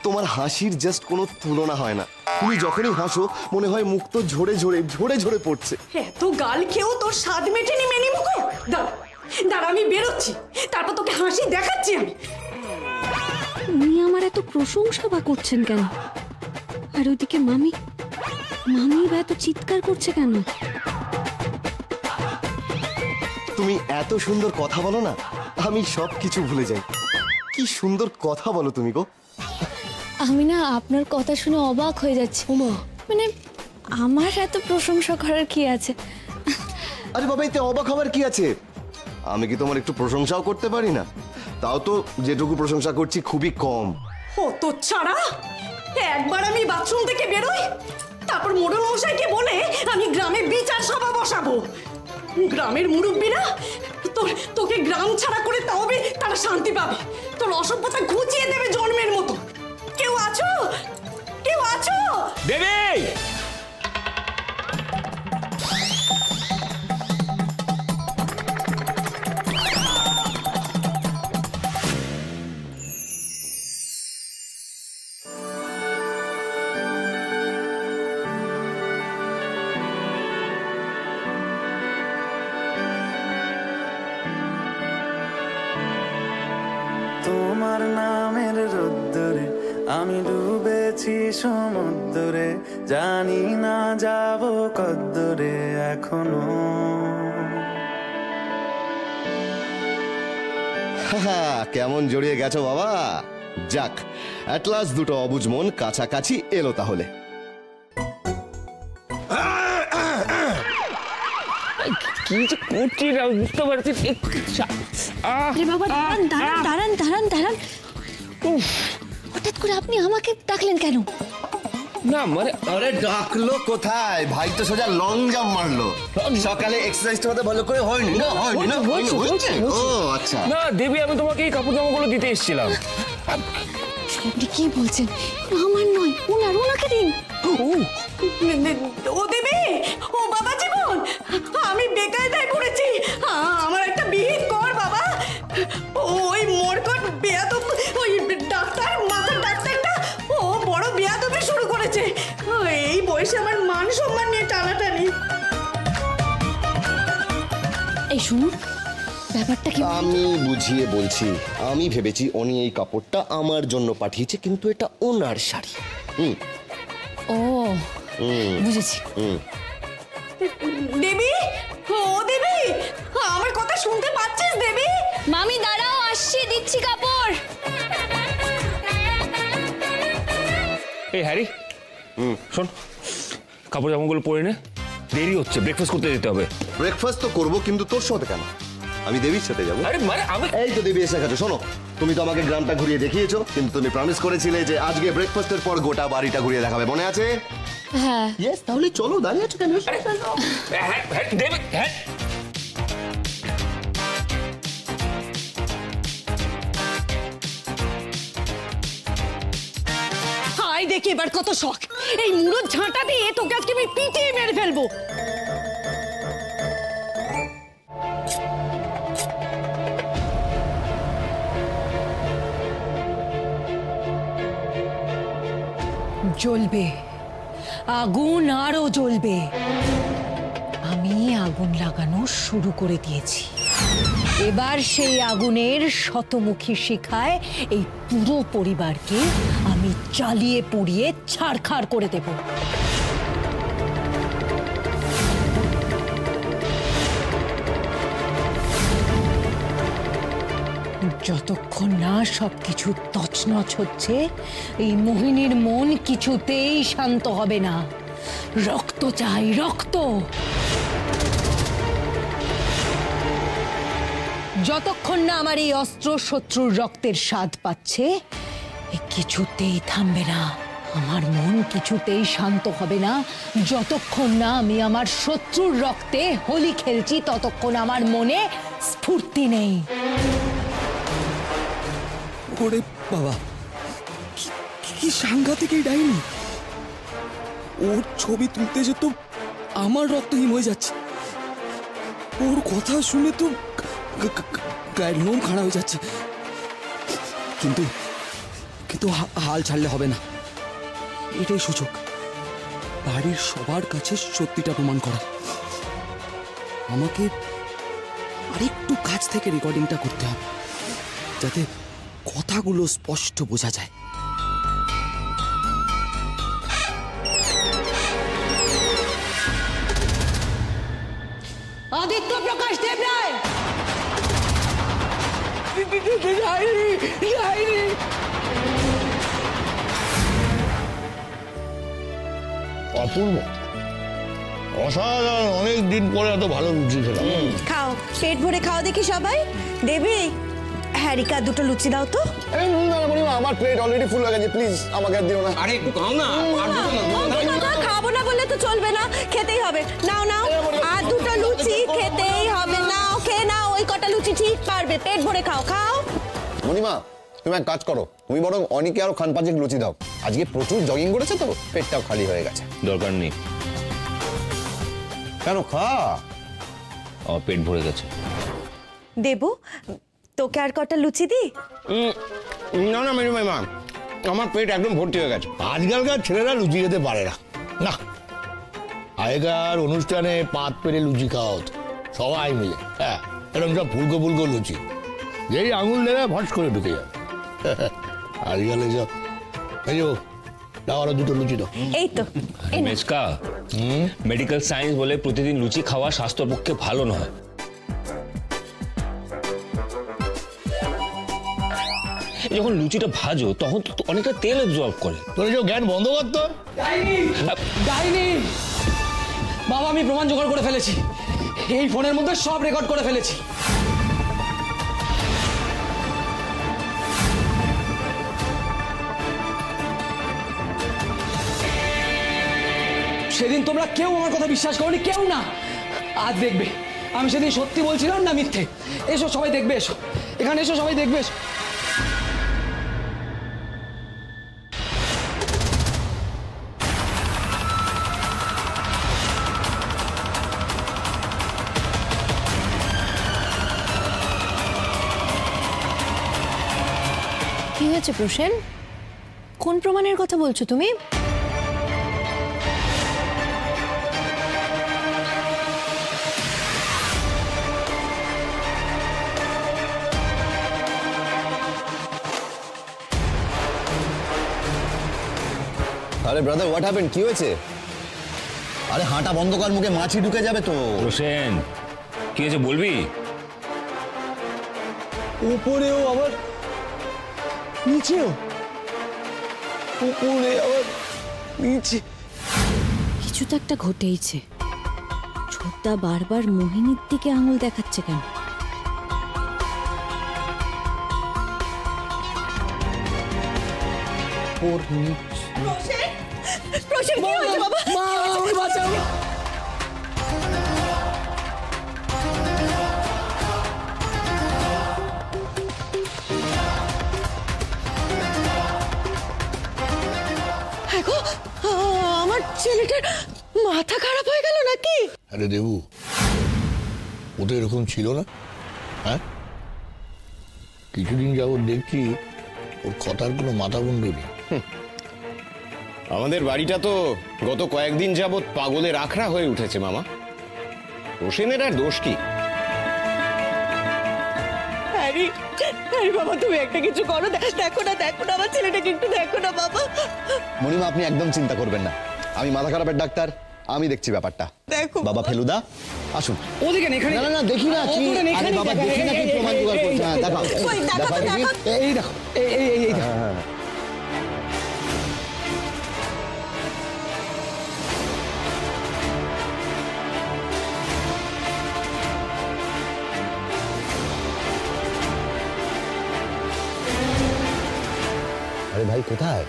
তোমার হাসির জাস্ট কোনো তুলনা হয় না। তুমি যখনই হাসো মনে হয় মুখ তো ঝরে ঝরে ঝরে ঝরে পড়ছে। এত গাল খেয়েও তোর স্বাদ মেটেনি মেনিমুখো। দাঁড়া আমি বেরোচ্ছি, তারপর তোকে হাসি দেখাচ্ছি আমি। উনি আমার এত প্রশংসা বা করছেন কেন? আর ওইদিকে মামি বা এত চিৎকার করছে কেন? তুমি এত সুন্দর কথা বলো না, আমি সব কিছু ভুলে যাই। কি সুন্দর কথা বলো তুমি গো। আমি না আপনার কথা শুনে অবাক হয়ে যাচ্ছি। মানে আমার এত প্রশংসা করার কি আছে? আরে বাবা, এতে অবাক হবার কি আছে? আমি কি তোমার একটু প্রশংসাও করতে পারি না? তাও তো যেটুকু প্রশংসা করছি খুবই কম। ও তো ছাড়া, একবার আমি বাথরুম থেকে বেরোই, তারপর মোড়ল মশাইকে বলে আমি গ্রামে বিচার সভা বসাবো। গ্রামের মুরব্বীরা তোকে গ্রাম ছাড়া করে তবে তারা শান্তি পাবে। তোর অসভ্যতা ঘুচিয়ে দেবে জন্মের মতো। কেউ আছো? কেউ আছো? দেবী! তোমার নামের রোদ্দুরে আমি ডুবেছি সমুদ্রে, জানি না যাব কদ্দুরে এখনো। কেমন জড়িয়ে গেছো বাবা। যাক, অ্যাট লাস্ট দুটো অবুঝ মন কাছাকাছি এলো তাহলে। কি যে করছি না বুঝতে পারছি। বাবা দাঁড়ান। হঠাৎ করে আপনি আমাকে ডাকলেন কেন? না মানে আরে ডাকলো কোথায়? ভাই তো সোজা লং জাম্প মারলো। সকালে এক্সারসাইজটা হতে ভালো করে হয়নি না? ও আচ্ছা। না দেবী, আমি তোমাকে এই কাপড় জামাগুলো দিতে এসেছিলাম। আপনি কি বলছেন? আমার নয়, ওনাকে দিন। ও দেবী, ও বাবা জীবন, আমি বেকায়দায় পড়েছি। আমার একটা বিহিত কর বাবা। ওই মোরকট বেয়াদব ওই ডাক্তার, মাথার ডাক্তারটা ও বড় বেয়াদবি শুরু করেছে। এই বয়সে আমার মান সম্মান নিয়ে টানাটানি। এই শুনুন, ব্যাপারটা কি? আমি বুঝিয়ে বলছি। আমি ভেবেছি উনি এই কাপড়টা আমার জন্য পাঠিয়েছে, কিন্তু এটা ওনার শাড়ি। ও বুঝেছি। দেবী, ও দেবী, আমার কথা শুনতে পাচ্ছিস দেবী? মামি দাঁড়াও, আসছি, দিচ্ছি কাপড়। এই হ্যারি, শোন, কাপড় জামাগুলো পরে নে, দেরি হচ্ছে, ব্রেকফাস্ট করতে যেতে হবে। ব্রেকফাস্ট তো করবো, কিন্তু তোর সাথে কেন? আমি দেবীর সাথে যাবো। আরে মানে আমি এই তো দেবী এসে গেছে। শোনো, তুমি তো আমাকে গ্রামটা ঘুরিয়ে দেখিয়েছো, কিন্তু তুমি প্রমিস করেছিলে যে আজকে ব্রেকফাস্টের পর গোটা বাড়িটা ঘুরিয়ে দেখাবে, মনে আছে? হ্যাঁ। ইয়েস, তাহলে চলো, দাঁড়িয়ে আছো কেন? দেবী, হ্যাঁ হাই দেখি এবার কত শখ। এই মুড়োর ঝাঁটা দিয়ে তোকে আজকে আমি পিটিয়ে মেরে ফেলবো। জ্বলবে আগুন, আরো জ্বলবে। আমি আগুন লাগানো শুরু করে দিয়েছি। এবার সেই আগুনের শতমুখী শিখায় এই পুরো পরিবারকে আমি জ্বালিয়ে পুড়িয়ে ছারখার করে দেব। যতক্ষণ না সবকিছু তছনছ হচ্ছে, এই মোহিনীর মন কিছুতেই শান্ত হবে না। রক্ত চাই, রক্ত। যতক্ষণ না আমার এই অস্ত্র শত্রুর রক্তের স্বাদ পাচ্ছে, কিছুতেই থামবে না। আমার মন কিছুতেই শান্ত হবে না যতক্ষণ না আমি আমার শত্রুর রক্তে হোলি খেলছি, ততক্ষণ আমার মনে স্ফূর্তি নেই। ওরে বাবা, কি সাংঘাতিক এই ডাইনি! ওর ছবি তুলতে যেত আমার রক্ত হিম হয়ে যাচ্ছে। ওর কথা শুনে তো গায়ের লোম খাড়া হয়ে যাচ্ছে। কিন্তু কিন্তু হাল ছাড়লে হবে না, এটাই সুযোগ বাড়ির সবার কাছে সত্যিটা প্রমাণ করা। আমাকে আরেকটু কাছ থেকে রেকর্ডিংটা করতে হবে, যাতে কথাগুলো স্পষ্ট বোঝা যায়। আদিত্য প্রকাশ দেবরায়, অপূর্ব, অসাধারণ। অনেক দিন পরে এত ভালো লুচি খেলাম। খাও, পেট ভরে খাও দেখি সবাই। দেবী, হ্যারিকা দুটো লুচি দাও তো। আমার প্লেট অলরেডি ফুল হয়ে গেছে, প্লিজ আমাকে আর দিও না। আরে দাও না, খাবো না বললে তো চলবে না, খেতেই হবে। নাও নাও, আর দুটো লুচি খেতেই হবে। নাও, খেয়ে নাও, ওই কটা লুচি ঠিক পারবে। পেট ভরে খাও, খাও। মণিমা, তুমি এক কাজ করো, তুমি বরং অনেকে আরো খান পাঁচেক লুচি দাও। আজকে প্রচুর জগিং করেছে তো, পেটটাও খালি হয়ে গেছে। দরকার নেই, কেন? খা, আমার পেট ভরে গেছে। দেবু, তোকে আর কটা লুচি দি? না না মেজো মাইমা, আমার পেট একদম ভর্তি হয়ে গেছে। আজকালকার ছেলেরা লুচি খেতে পারে না। না, আগেকার অনুষ্ঠানে পাত পেরে লুচি খাওয়া হতো সবাই মিলে। হ্যাঁ, এরকম সব ফুলকো ফুলকো লুচি, যেই আঙুল দেবে ভটস করে ঢুকে যাবে। আজকাল এসব আরো দুটো লুচি দাও। এই তো, এই নাও। মেজকা, মেডিকেল সায়েন্স বলে প্রতিদিন লুচি খাওয়া স্বাস্থ্যের পক্ষে ভালো নয়। যখন লুচিটা ভাজো তখন তো অনেকটা তেল অ্যাবজর্ব করে। তোর যে জ্ঞান বন্ধ করতো। ডাইনি বাবা, আমি প্রমাণ জোগাড় করে ফেলেছি। এই ফোনের মধ্যে সব রেকর্ড করে ফেলেছি। সেদিন তোমরা কেউ আমার কথা বিশ্বাস করোনি, কেউ না। আজ দেখবে আমি সেদিন সত্যি বলছিলাম না মিথ্যে। এসো সবাই দেখবে, এসো এখানে, এসো সবাই দেখবে, এসো। কি হয়েছে প্রসেন? কোন প্রমাণের কথা বলছো তুমি? আরে ব্রাদার, হোয়াট হ্যাপেন্ড? কি হয়েছে? আরে হাঁটা বন্ধ কর, মুখে মাছি ঢুকে যাবে তো। হোসেন, কি হয়েছে বলবি? উপরেও আবার নিচেও, উপরে আবার নিচে। কিছু তো একটা ঘটেইছে। ছোটদা বারবার মোহিনীর দিকে আঙুল দেখাচ্ছে কেন? ওর নিচে। প্রসেন, কি হয়েছে বাবা? মা, আমাকে বাঁচাও। আমার ছেলেটার মাথা খারাপ হয়ে গেল নাকি? আরে দেবু, ও তো এরকম ছিল না। হ্যাঁ, কিছুদিন যাবত দেখছি ওর কথার কোনো মাথা মুন্ড নেই। আমাদের বাড়িটা তো গত কয়েকদিন যাবত পাগলের আখড়া হয়ে উঠেছে মামা। হোসেনের আর দোষ কি? হ্যারি, হ্যারি বাবা, তুমি একটা কিছু করো। দেখো না, দেখো না, আমার ছেলেটাকে একটু দেখো না বাবা। মণিমা, আপনি একদম চিন্তা করবেন না, আমি মাথা খারাপের ডাক্তার, আমি দেখছি ব্যাপারটা। দেখো বাবা ফেলুদা, আসুন। ওদিকে না, এখানে। না না না, দেখি না কি। আরে বাবা, দেখি না কি প্রমাণ জোগাড় করছে। হ্যাঁ, দেখাও। কই, দেখো তো, দেখি। দেখো। এই দেখো, এই দেখো। আরে ভাই, কোথায়?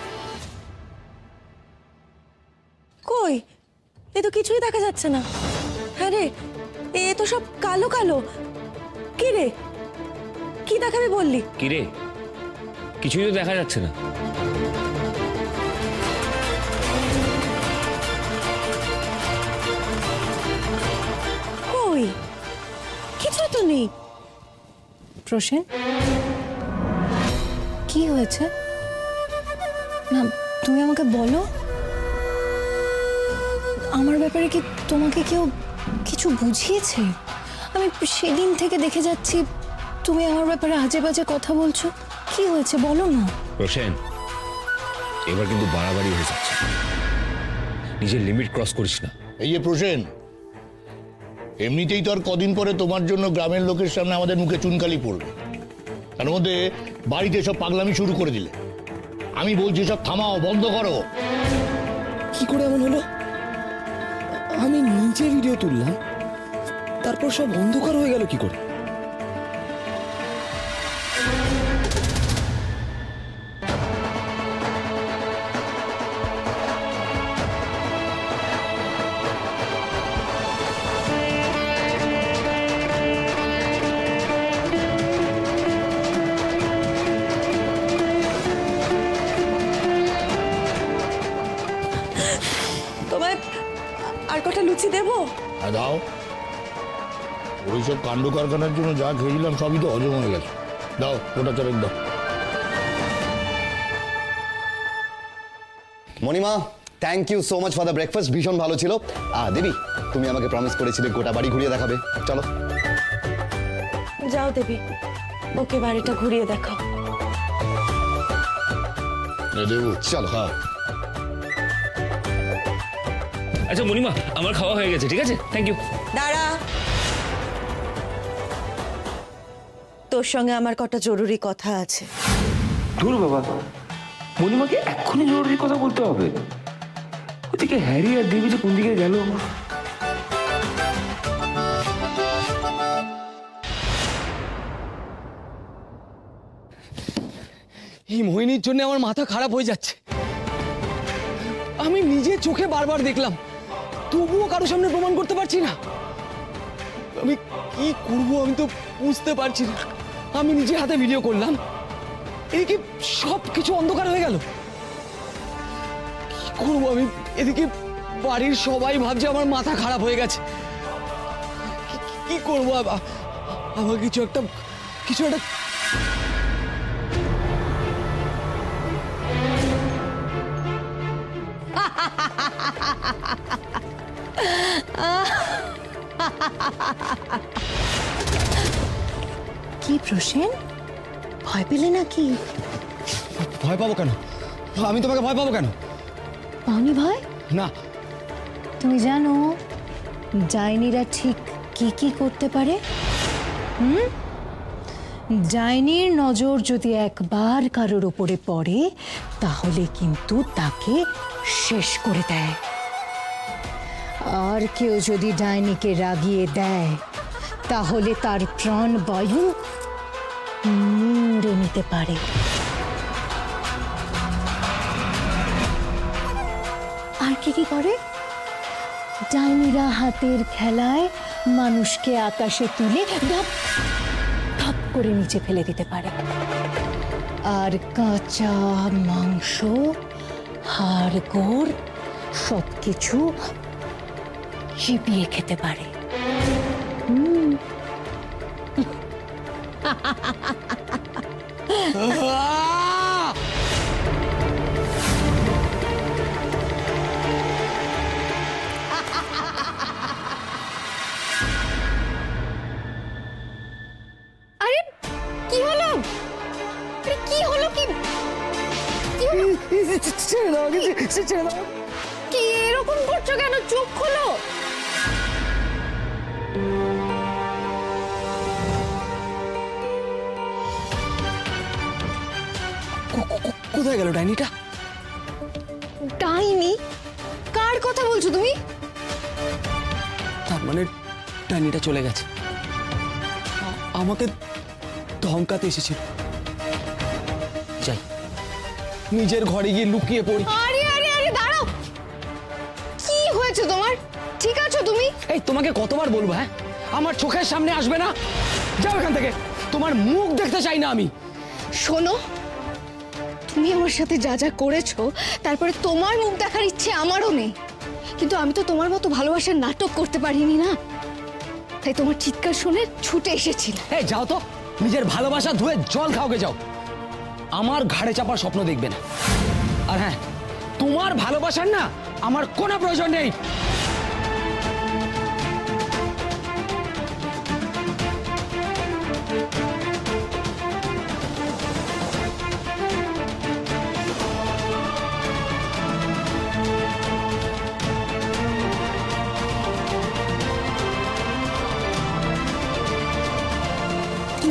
কই, এ তো কিছুই দেখা যাচ্ছে না। হ্যাঁ রে, এ তো সব কালো কালো। কি রে, কি দেখাবি বললি? কি রে, কিছুই তো দেখা যাচ্ছে না। কই, কিছু তো নেই। প্রসেন, কি হয়েছে? না তুমি আমাকে বলো, আমার ব্যাপারে কি তোমাকে কেউ কিছু বুঝিয়েছে? আমি সেদিন থেকে দেখে যাচ্ছি তুমি আমার ব্যাপারে আজে বাজে কথা বলছো। কি হয়েছে বলো না। রোশেন, এবার কিন্তু বাড়াবাড়ি হয়ে যাচ্ছে, নিজের লিমিট ক্রস করিস না। এই যে প্রসেন, এমনিতেই তো আর কদিন পরে তোমার জন্য গ্রামের লোকের সামনে আমাদের মুখে চুনকালি পড়বে, তার মধ্যে বাড়িতে সব পাগলামি শুরু করে দিলে। আমি বলছি সব থামাও, বন্ধ করো। কি করে এমন হলো? আমি নিজে ভিডিও তুললাম, তারপর সব অন্ধকার হয়ে গেল কি করে? তোমায় আর কটা লুচি দেবো? আর দাও, ওইসব কাণ্ড কারখানার জন্য যা খেয়েছিলাম সবই তো হজম হয়ে গেছে। দাও, ওটা চারেক দাও। মণিমা, thank you so much for the breakfast, ভীষণ ভালো ছিল। দেবী, তুমি আমাকে প্রমিস করেছিলে গোটা বাড়ি ঘুরিয়ে দেখাবে, চলো। যাও দেবী, ওকে বাড়িটা ঘুরিয়ে দেখাও। দেবু, চলো। হ্যাঁ। আচ্ছা মণিমা, আমার খাওয়া হয়ে গেছে, ঠিক আছে, থ্যাংক ইউ। দাঁড়া, তোর সঙ্গে আমার কটা জরুরি কথা আছে। ধুর বাবা, মণিমাকে এক্ষুনি জরুরি কথা বলতে হবে? ওদিকে হ্যারি আর দেবী যে কোন দিকে গেল। এই মোহিনীর জন্য আমার মাথা খারাপ হয়ে যাচ্ছে। আমি নিজে চোখে বারবার দেখলাম, তবুও কারো সামনে প্রমাণ করতে পারছি না। আমি কি করবো আমি তো বুঝতে পারছি না। আমি নিজে হাতে ভিডিও করলাম, এদিকে সব কিছু অন্ধকার হয়ে গেল। কি করবো আমি? এদিকে বাড়ির সবাই ভাবছে আমার মাথা খারাপ হয়ে গেছে। কি করবো? আমার কিছু একটা কি প্রসেন, ভয় পেলে নাকি? ভয় পাবো কেন? আমি তোমাকে ভয় পাবো কেন? পাওনি ভয়? না। তুমি জানো ডাইনিরা ঠিক কি কি করতে পারে? ডাইনির নজর যদি একবার কারোর উপরে পড়ে তাহলে কিন্তু তাকে শেষ করে দেয়। আর কেউ যদি ডাইনিকে রাগিয়ে দেয় তাহলে তার প্রাণ বায়ু নিংড়ে নিতে পারে। আর কি কি করে? ডাইনিরা হাতের খেলায় মানুষকে আকাশে তুলে ধপ ধপ করে নিচে ফেলে দিতে পারে। আর কাঁচা মাংস, হাড় গোড় সবকিছু চিবিয়ে খেতে পারে। আরে কি হলো? আরে কি হলো? কি কি এরকম করছো কেন? চোখ খোলো। কোথায় গেল ডাইনিটা? ডাইনি? কার কথা বলছো তুমি? তার মানে ডাইনিটা চলে গেছে, আমাকে ধমকাতে এসেছিল। যাই, নিজের ঘরে গিয়ে লুকিয়ে পড়ি। আরে আরে আরে দাঁড়াও, কি হয়েছে তোমার? ঠিক আছো তুমি? এই তোমাকে কতবার বলবো, হ্যাঁ আমার চোখের সামনে আসবে না। যাও এখান থেকে, তোমার মুখ দেখতে চাই না আমি। শোনো, তুমি আমার সাথে যা যা করেছো তারপরে তোমার মুখ দেখার ইচ্ছে আমারও নেই, কিন্তু আমি তো তোমার মতো ভালোবাসার নাটক করতে পারিনি না, তাই তোমার চিৎকার শুনে ছুটে এসেছিলাম। এই যাও তো, নিজের ভালোবাসা ধুয়ে জল খাওকে যাও। আমার ঘাড়ে চাপার স্বপ্ন দেখবে না। আর হ্যাঁ, তোমার ভালোবাসার না আমার কোনো প্রয়োজন নেই।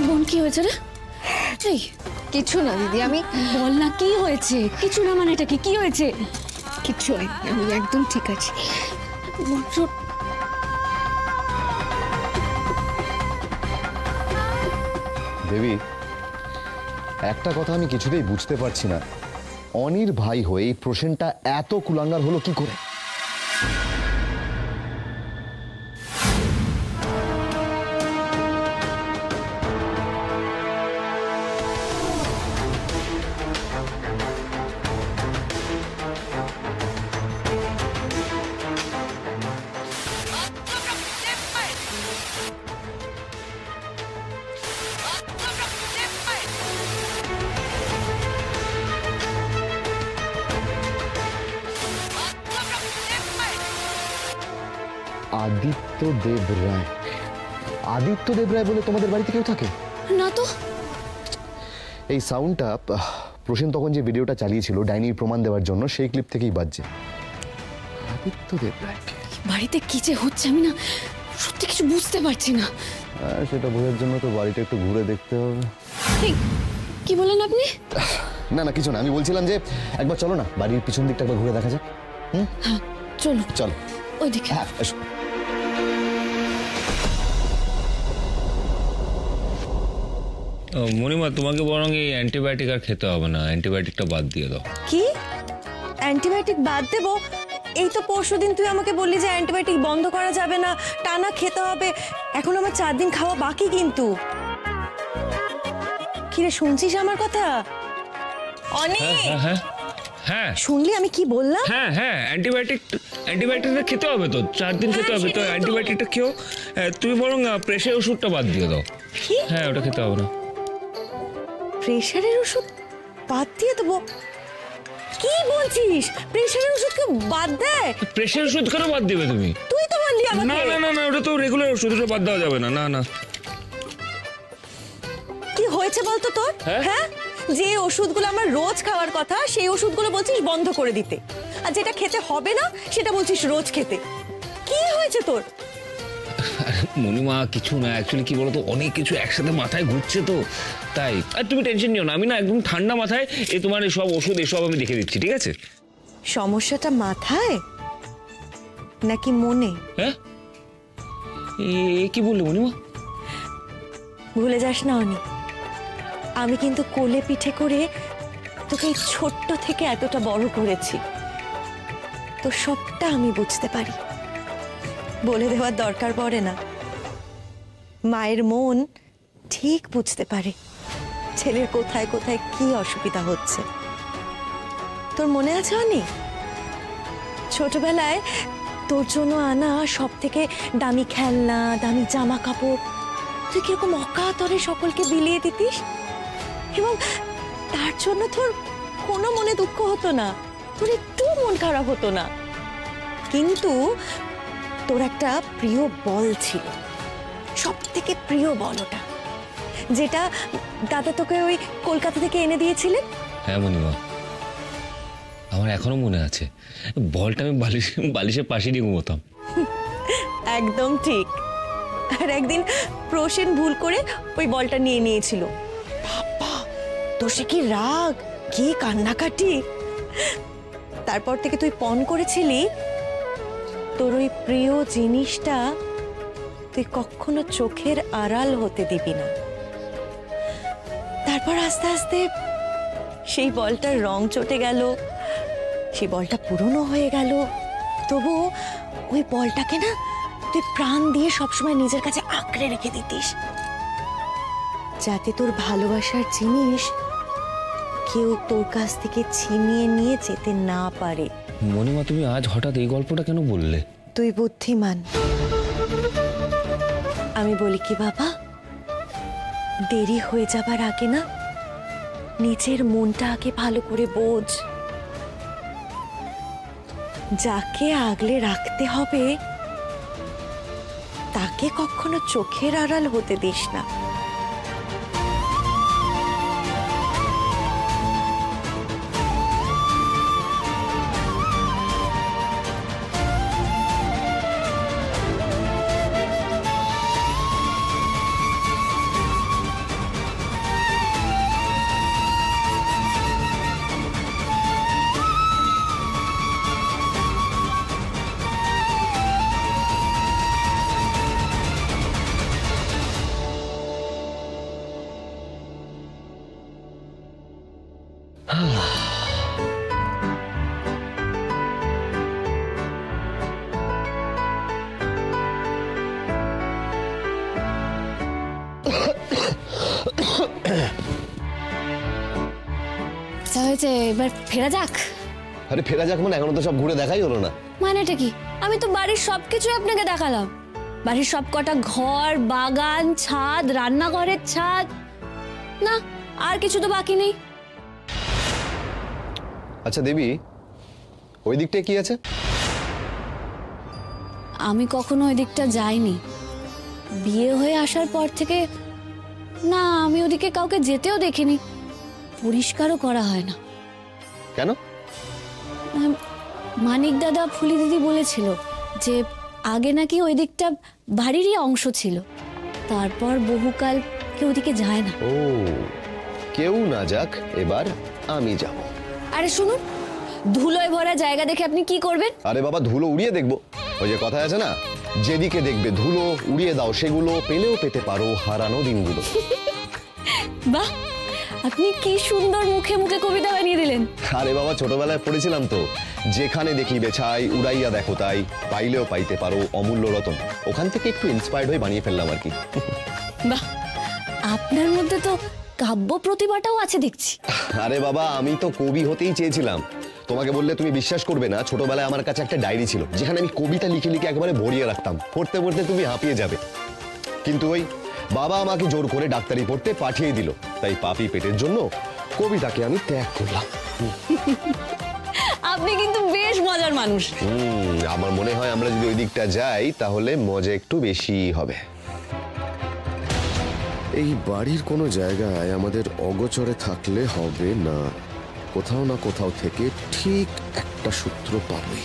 বোন কি হয়েছে রে? এই কিছু না দিদি, আমি বল না কি হয়েছে? কিছু না মানে এটা কি হয়েছে? কিচ্ছু হয়নি, আমি একদম ঠিক আছি। দেবী, একটা কথা আমি কিছুতেই বুঝতে পারছি না, অনির ভাই হয়ে এই প্রসেনটা এত কুলাঙ্গার হলো কি করে? আদিত্য দেব রায়। আদিত্য দেব রায় বলে তোমাদের বাড়িতে কেউ থাকে? না তো। এই সাউন্ডটা প্রসেন তখন যে ভিডিওটা চালিয়েছিল ডাইনির প্রমাণ দেওয়ার জন্য, সেই ক্লিপ থেকেই বাজছে। আদিত্য দেব রায় বাড়িতে কি যে হচ্ছে আমি না সত্যি কিছু বুঝতে পারছি না। সেটা বোঝার জন্য তো বাড়িটা একটু ঘুরে দেখতে হবে। কি বলেন আপনি? না না কিছু না, আমি বলছিলাম যে একবার চলো না বাড়ির পিছন দিকটা একবার ঘুরে দেখা যাক। হ্যাঁ চলো চলো ওইদিকে। হ্যাঁ এসো। মণিমা, তোমাকে বরং এই অ্যান্টিবায়োটিক আর খেতে হবে না, অ্যান্টিবায়োটিকটা বাদ দিয়ে দাও। কি অ্যান্টিবায়োটিক বাদ দেবো? এই তো পরশুদিন তুই আমাকে বললি যে অ্যান্টিবায়োটিক বন্ধ করা যাবে না, টানা খেতে হবে। এখন আমার 4 দিন খাওয়া বাকি কিন্তু। কিরে শুনছিস আমার কথা? অনেক হ্যাঁ হ্যাঁ শুনলি আমি কি বললাম? হ্যাঁ হ্যাঁ, অ্যান্টিবায়োটিকটা খেতে হবে তো, 4 দিন খেতে হবে তো। অ্যান্টিবায়োটিকটা খেও। তুমি বরং প্রেশার ওষুধটা বাদ দিয়ে দাও। হ্যাঁ, ওটা খেতে হবে না। প্রেশারের ওষুধ বাদ দিয়ে দেবো? কি বলছিস? প্রেশারের ওষুধকে বাদ দেয়? প্রেশার ওষুধ কেন বাদ দিবে তুমি? তুই তো বললি আমাকে। না না না না, ওটা তো রেগুলার ওষুধ, ওটা বাদ দেওয়া যাবে না। না না। কি হয়েছে বলতো তোর? হ্যাঁ, যে ওষুধগুলো আমার রোজ খাওয়ার কথা সেই ওষুধগুলো বলছিস বন্ধ করে দিতে, আর যেটা খেতে হবে না সেটা বলছিস রোজ খেতে। কি হয়েছে তোর? মণিমা কিছু না, অ্যাকচুয়ালি কি বলতো, অনেক কিছু একসাথে মাথায় ঘুরছে তো তাই। আর তুমি টেনশন নিও না, আমি না একদম ঠান্ডা মাথায় এই তোমার সব ওষুধ এসব আমি দেখে দিচ্ছি, ঠিক আছে? সমস্যাটা মাথায় নাকি মনে? হ্যাঁ, কি বললে মণিমা? ভুলে যাস না অনি, আমি কিন্তু কোলে পিঠে করে তোকে ছোট্ট থেকে এতটা বড় করেছি। তো সবটা আমি বুঝতে পারি, বলে দেওয়ার দরকার পড়ে না। মায়ের মন ঠিক বুঝতে পারে ছেলের কোথায় কোথায় কি অসুবিধা হচ্ছে। তোর মনে আছে অনি, ছোটবেলায় তোর জন্য আনা সব থেকে দামি খেলনা, দামি জামা কাপড় তুই কিরকম অকাতরে সকলকে বিলিয়ে দিতিস, এবং তার জন্য তোর কোনো মনে দুঃখ হতো না, তোর একটু মন খারাপ হতো না। কিন্তু তোর একটা প্রিয় বল ছিল, সব থেকে প্রিয় বল ওটা, যেটা দাদা তোকে ওই কলকাতা থেকে এনে দিয়েছিলেন। হ্যাঁ মণিমা, আমার এখনো মনে আছে, বলটা আমি বালিশের পাশে দিয়ে ঘুমোতাম। একদম ঠিক। আর একদিন প্রসেন ভুল করে ওই বলটা নিয়ে নিয়েছিল। বাবা, তোর সে কি রাগ, কি কান্নাকাটি! তারপর থেকে তুই পণ করেছিলি তোর ওই প্রিয় জিনিসটা তুই কখনো চোখের আড়াল হতে দিবি না। তারপর আস্তে আস্তে সেই বলটার রং চটে গেল, সেই বলটা পুরনো হয়ে গেল, তবু ওই বলটাকে না তুই প্রাণ দিয়ে সবসময় নিজের কাছে আঁকড়ে রেখে দিতিস, যাতে তোর ভালোবাসার জিনিস কেউ তোর কাছ থেকে ছিনিয়ে নিয়ে যেতে না পারে। মণিমা, তুমি আজ হঠাৎ এই গল্পটা কেন বললে? তুই বুদ্ধিমান। আমি বলি কি বাবা, দেরি হয়ে যাবার আগে না নিজের মনটা আগে ভালো করে বোঝ, যাকে আগলে রাখতে হবে তাকে কখনো চোখের আড়াল হতে দিস না। হয়েছে, এবার ফেরা যাক। আরে ফেরা যাক মানে এখনো তো সব ঘুরে দেখাই হলো না। মানেটা কি? আমি তো বাড়ির সবকিছু আপনাকে দেখালাম, বাড়ির সব কটা ঘর, বাগান, ছাদ, রান্নাঘরের ছাদ, না আর কিছু তো বাকি নেই। আচ্ছা দেবী, ওই দিকটায় কি আছে? আমি কখনো ওই দিকটা যাইনি, বিয়ে হয়ে আসার পর থেকে না, আমি ওদিকে কাউকে যেতেও দেখিনি, পরিষ্কারও করা হয় না। কেন? মানিক দাদা, ফুলি দিদি বলেছিল যে আগে নাকি ওই দিকটা বাড়িরই অংশ ছিল, তারপর বহুকাল কেউ ওদিকে যায় না। ও, কেউ না যাক, এবার আমি যাব। আরে শুনুন, ধুলোয় ভরা জায়গা দেখে আপনি কি করবেন? আরে বাবা, ধুলো উড়িয়ে দেখবো। ওই যে কথা আছে না, যেদিকে দেখবে ধুলো উড়িয়ে দাও সেগুলো, পেলেও পেতে পারো হারানো দিনগুলো। বাহ, আপনি কি সুন্দর মুখে মুখে কবিতা বানিয়ে দিলেন। আরে বাবা, ছোটবেলায় পড়েছিলাম তো, যেখানে দেখিবে ছাই উড়াইয়া দেখো তাই, পাইলেও পাইতে পারো অমূল্য রতন। ওখান থেকে একটু ইন্সপায়ার্ড হয়ে বানিয়ে ফেললাম আর কি। বাহ, আপনার মধ্যে তো কাব্য প্রতিভাটাও আছে দেখছি। আরে বাবা, আমি তো কবি হতেই চেয়েছিলাম। তোমাকে বললে তুমি বিশ্বাস করবে না, ছোটবেলায় আমার কাছে একটা ডায়েরি ছিল, যেখানে আমি কবিতা লিখে লিখে একেবারে ভরিয়ে রাখতাম। পড়তে পড়তে তুমি হাঁপিয়ে যাবে। কিন্তু ওই বাবা আমাকে জোর করে ডাক্তারি পড়তে পাঠিয়ে দিল, তাই পাপি পেটের জন্য কবিতাকে আমি ত্যাগ করলাম। আপনি কিন্তু বেশ মজার মানুষ। আমার মনে হয় আমরা যদি ওই দিকটা যাই তাহলে মজা একটু বেশি হবে। এই বাড়ির কোনো জায়গায় আমাদের অগোচরে থাকলে হবে না, কোথাও না কোথাও থেকে ঠিক একটা সূত্র পাবই।